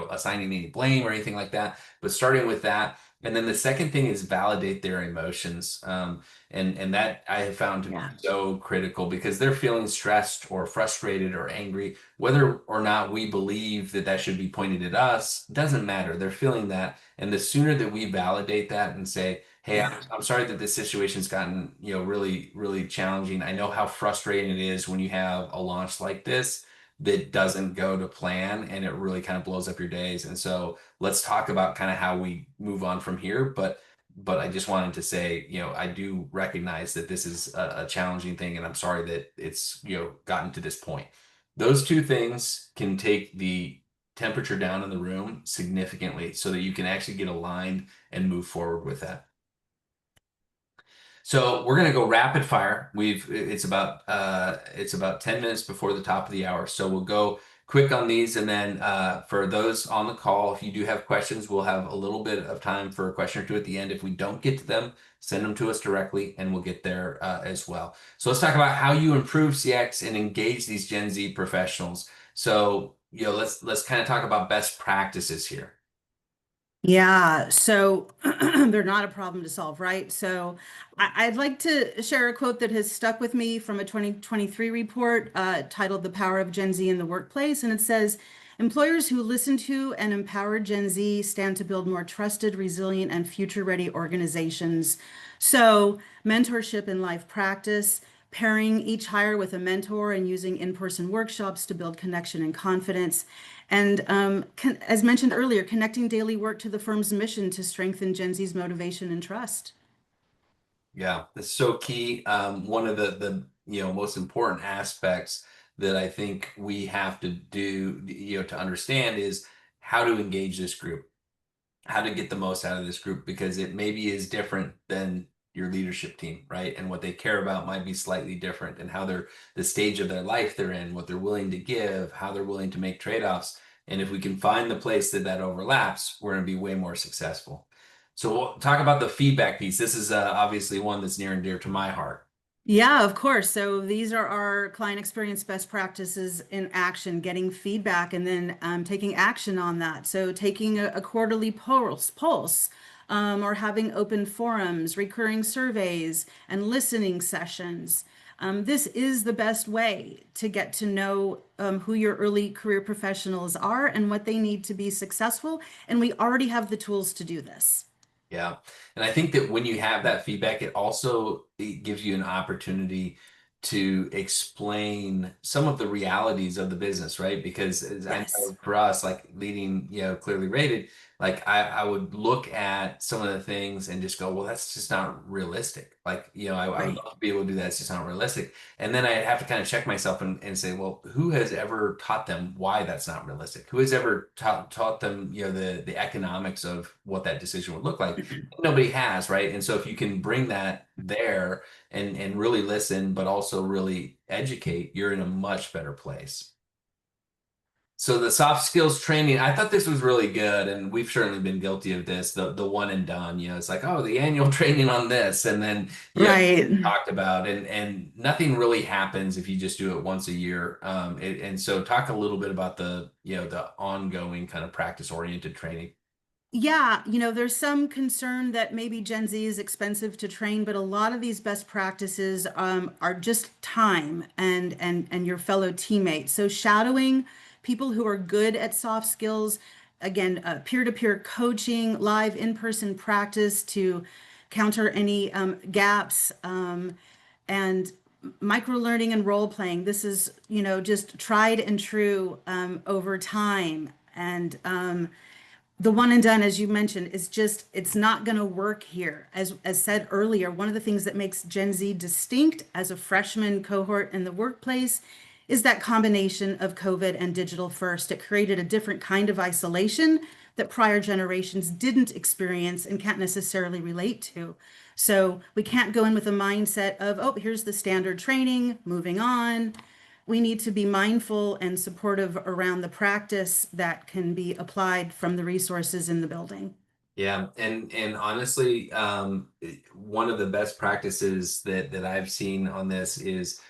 assigning any blame or anything like that, but starting with that. And then the second thing is validate their emotions. And that I have found to be Yeah. so critical because they're feeling stressed or frustrated or angry, whether or not we believe that that should be pointed at us, doesn't matter. They're feeling that. And the sooner that we validate that and say, hey, Yeah. I'm sorry that this situation's gotten, really, really challenging. I know how frustrating it is when you have a launch like this that doesn't go to plan and it really kind of blows up your days. And so let's talk about kind of how we move on from here. But I just wanted to say, I do recognize that this is a challenging thing, and I'm sorry that it's, gotten to this point. Those two things can take the temperature down in the room significantly so that you can actually get aligned and move forward with that. So we're gonna go rapid fire. It's about 10 minutes before the top of the hour. So we'll go quick on these, and then for those on the call, if you do have questions, we'll have a little bit of time for a question or two at the end. If we don't get to them, send them to us directly, and we'll get there as well. So let's talk about how you improve CX and engage these Gen Z professionals. So let's kind of talk about best practices here. Yeah, so they're not a problem to solve, right? So I'd like to share a quote that has stuck with me from a 2023 report titled The Power of Gen Z in the Workplace. And it says, employers who listen to and empower Gen Z stand to build more trusted, resilient, and future-ready organizations. So mentorship in life practice, pairing each hire with a mentor and using in-person workshops to build connection and confidence. And as mentioned earlier, connecting daily work to the firm's mission to strengthen Gen Z's motivation and trust. Yeah, it's so key. One of the most important aspects that I think we have to do, to understand is how to engage this group, how to get the most out of this group, because it maybe is different than your leadership team, right? And what they care about might be slightly different, and how they're the stage of their life they're in, what they're willing to give, how they're willing to make trade-offs. And if we can find the place that overlaps, we're going to be way more successful. So we'll talk about the feedback piece. This is obviously one that's near and dear to my heart. Yeah, of course. So these are our client experience best practices in action, getting feedback and then taking action on that. So taking a quarterly pulse, or having open forums, recurring surveys, and listening sessions. This is the best way to get to know who your early career professionals are and what they need to be successful. And we already have the tools to do this. Yeah. And I think that when you have that feedback, it gives you an opportunity to explain some of the realities of the business, right? Because as I Yes. know for us, like leading, clearly rated, like I would look at some of the things and just go, well, that's just not realistic. Like, I would Right. love to be able to do that. It's just not realistic. And then I have to kind of check myself and say, well, who has ever taught them why that's not realistic? Who has ever taught them, the economics of what that decision would look like? Nobody has, right? And so if you can bring that there and really listen, but also really educate, you're in a much better place. So the soft skills training, I thought this was really good, and we've certainly been guilty of this. The one and done, it's like, oh, the annual training on this, and then Right. talked about, and nothing really happens if you just do it once a year. And so talk a little bit about the ongoing kind of practice oriented training. Yeah, there's some concern that maybe Gen Z is expensive to train, but a lot of these best practices are just time and your fellow teammates. So shadowing people who are good at soft skills, again, peer-to-peer coaching, live in-person practice to counter any gaps, and micro learning and role playing. This is, just tried and true over time. And the one and done, as you mentioned, is just, it's not going to work here. As said earlier, one of the things that makes Gen Z distinct as a freshman cohort in the workplace is that combination of COVID and digital first. It created a different kind of isolation that prior generations didn't experience and can't necessarily relate to. So we can't go in with a mindset of, oh, here's the standard training, moving on. We need to be mindful and supportive around the practice that can be applied from the resources in the building. Yeah, and honestly, one of the best practices that I've seen on this is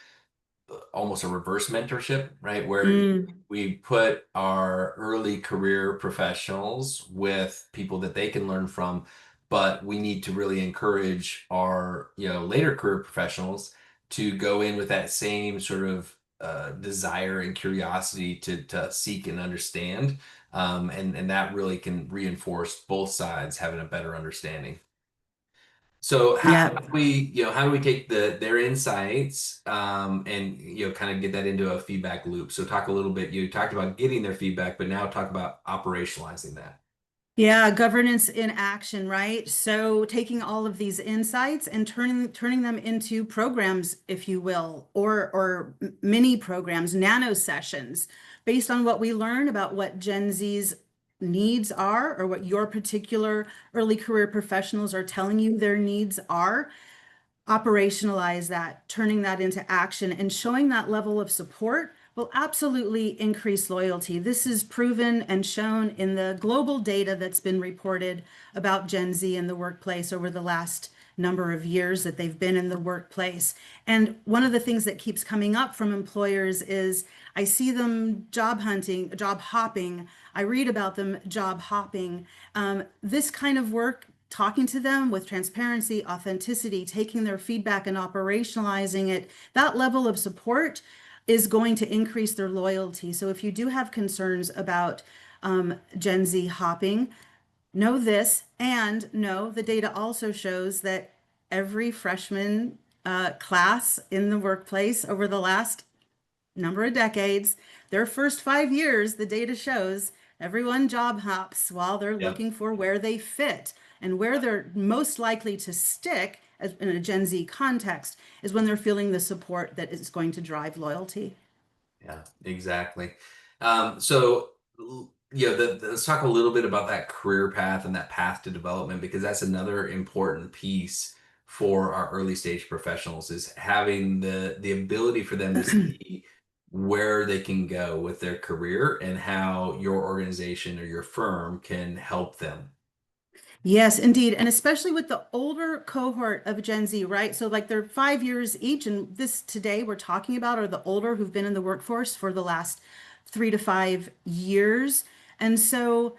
almost a reverse mentorship, right? Where Mm, we put our early career professionals with people that they can learn from, but we need to really encourage our, later career professionals to go in with that same sort of desire and curiosity to seek and understand. And that really can reinforce both sides having a better understanding. So how yeah. do we, how do we take their insights and kind of get that into a feedback loop? So talk a little bit, you talked about getting their feedback, but now talk about operationalizing that. Yeah, governance in action, right? So taking all of these insights and turning them into programs, if you will, or mini programs, nano sessions, based on what we learn about what Gen Z's needs are, or what your particular early career professionals are telling you their needs are. Operationalize that, turning that into action, and showing that level of support will absolutely increase loyalty. This is proven and shown in the global data that's been reported about Gen Z in the workplace over the last number of years that they've been in the workplace. And one of the things that keeps coming up from employers is I see them job hunting, job hopping. I read about them job hopping. This kind of work, talking to them with transparency, authenticity, taking their feedback and operationalizing it, that level of support is going to increase their loyalty. So if you do have concerns about Gen Z hopping, know this, and know the data also shows that every freshman class in the workplace over the last number of decades, their first 5 years, the data shows everyone job hops while they're Yep. looking for where they fit and where they're most likely to stick as in a Gen Z context, is when they're feeling the support that is going to drive loyalty. Yeah, exactly. Yeah, let's talk a little bit about that career path and that path to development, because that's another important piece for our early stage professionals, is having the ability for them to see where they can go with their career and how your organization or your firm can help them. Yes, indeed. And especially with the older cohort of Gen Z, right? So, like, they're 5 years each. And this today we're talking about are the older who've been in the workforce for the last 3 to 5 years. And so,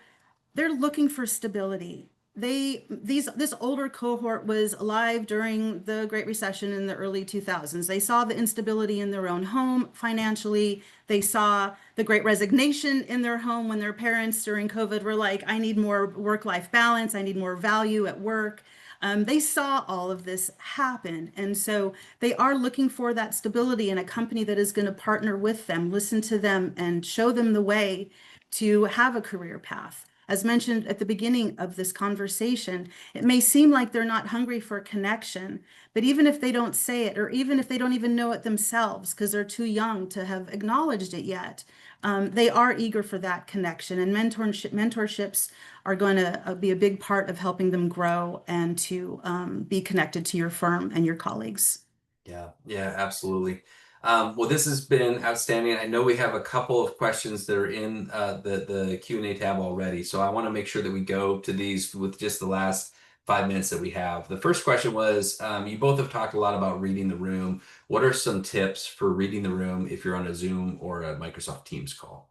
they're looking for stability. This older cohort was alive during the Great Recession in the early 2000s. They saw the instability in their own home financially. They saw the Great Resignation in their home when their parents during COVID were like, I need more work-life balance. I need more value at work. They saw all of this happen. And so they are looking for that stability in a company that is going to partner with them, listen to them, and show them the way to have a career path. As mentioned at the beginning of this conversation, it may seem like they're not hungry for connection, but even if they don't say it, or even if they don't even know it themselves because they're too young to have acknowledged it yet, they are eager for that connection. And mentorships are going to be a big part of helping them grow and to be connected to your firm and your colleagues. Yeah, yeah, absolutely. Well, this has been outstanding. I know we have a couple of questions that are in the Q&A tab already, so I want to make sure that we go to these with just the last 5 minutes that we have. The first question was, you both have talked a lot about reading the room. What are some tips for reading the room if you're on a Zoom or a Microsoft Teams call?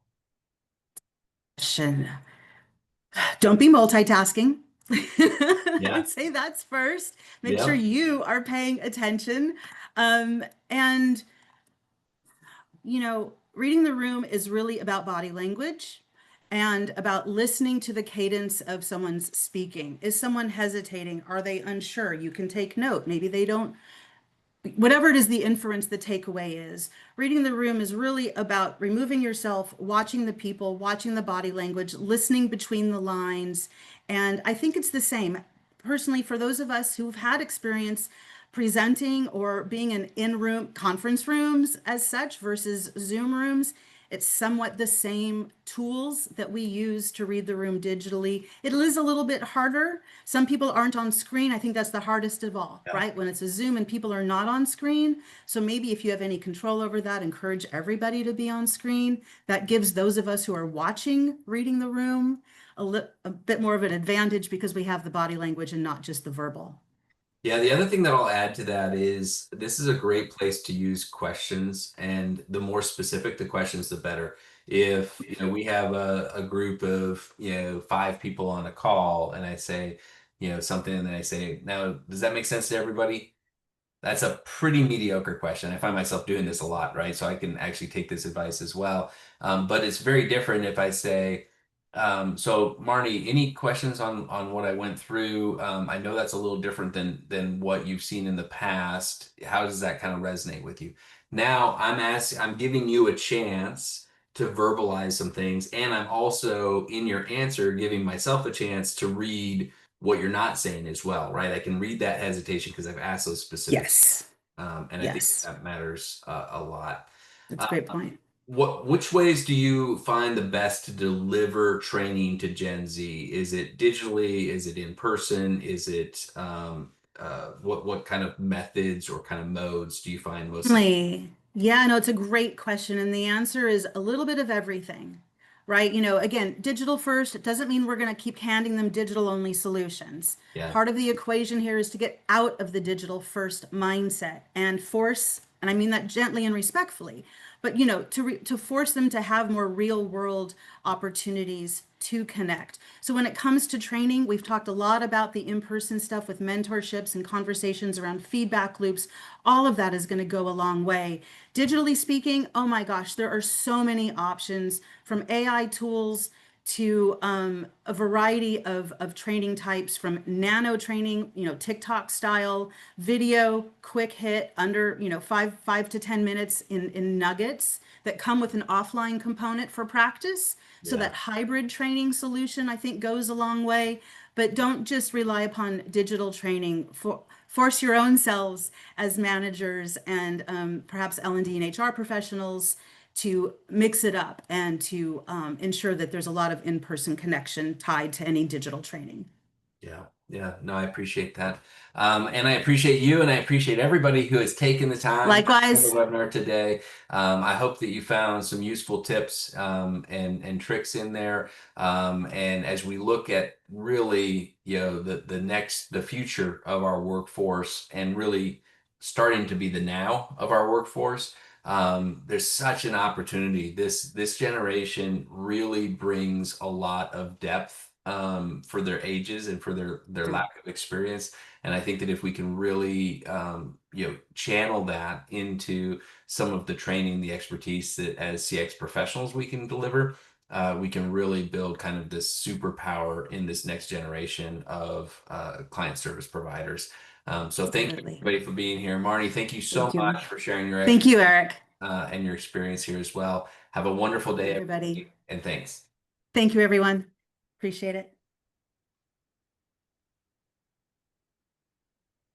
Question. Don't be multitasking. Yeah, I'd say that's first. Make sure yeah, you are paying attention. And, reading the room is really about body language and about listening to the cadence of someone's speaking. Is someone hesitating? Are they unsure? You can take note. Maybe they don't, whatever it is, the inference, the takeaway is. Reading the room is really about removing yourself, watching the people, watching the body language, listening between the lines. And I think it's the same. Personally, for those of us who've had experience presenting or being in room conference rooms as such versus Zoom rooms, it's somewhat the same tools that we use to read the room digitally. It is a little bit harder. Some people aren't on screen. I think that's the hardest of all, yeah. right? When it's a Zoom and people are not on screen. So maybe if you have any control over that, encourage everybody to be on screen. That gives those of us who are watching reading the room a bit more of an advantage because we have the body language and not just the verbal. Yeah, the other thing that I'll add to that is this is a great place to use questions, and the more specific the questions, the better. If, we have a group of, 5 people on a call, and I say, something, and then I say, now, does that make sense to everybody? That's a pretty mediocre question. I find myself doing this a lot, right? So I can actually take this advice as well. But it's very different if I say, so Marni, any questions on what I went through? I know that's a little different than what you've seen in the past. How does that kind of resonate with you? Now I'm giving you a chance to verbalize some things, and I'm also in your answer giving myself a chance to read what you're not saying as well, right? I can read that hesitation because I've asked those specific, Yes. and I think Yes. that matters a lot. That's a Uh, great point. which ways do you find the best to deliver training to Gen Z? Is it digitally? Is it in person? Is it what kind of methods or kind of modes do you find most successful? Certainly. Yeah, no, it's a great question. And the answer is a little bit of everything, right? Again, digital first, it doesn't mean we're going to keep handing them digital only solutions. Yeah, Part of the equation here is to get out of the digital first mindset and force, and I mean that gently and respectfully, but to force them to have more real world opportunities to connect. So when it comes to training, we've talked a lot about the in-person stuff with mentorships and conversations around feedback loops. All of that is going to go a long way. Digitally speaking, oh my gosh, there are so many options from AI tools to a variety of training types from nano training, TikTok style video, quick hit under, 5 to 10 minutes in nuggets that come with an offline component for practice. So Yeah. that hybrid training solution, I think, goes a long way. But don't just rely upon digital training. Force your own selves as managers and perhaps L&D and HR professionals to mix it up and to ensure that there's a lot of in-person connection tied to any digital training. Yeah, yeah, no, I appreciate that. And I appreciate you and I appreciate everybody who has taken the time for the Likewise, webinar today. I hope that you found some useful tips and tricks in there. And as we look at really, the future of our workforce and really starting to be the now of our workforce, there's such an opportunity. This generation really brings a lot of depth for their ages and for their agree. lack of experience. And I think that if we can really channel that into some of the training, the expertise that as CX professionals we can deliver, we can really build kind of this superpower in this next generation of client service providers. So thank you Absolutely. everybody for being here. Marni, thank you so Thank you. much for sharing your Thank expertise you, Eric. and your experience here as well. Have a wonderful Thank you, day, everybody. everybody, and thanks. Thank you, everyone. Appreciate it.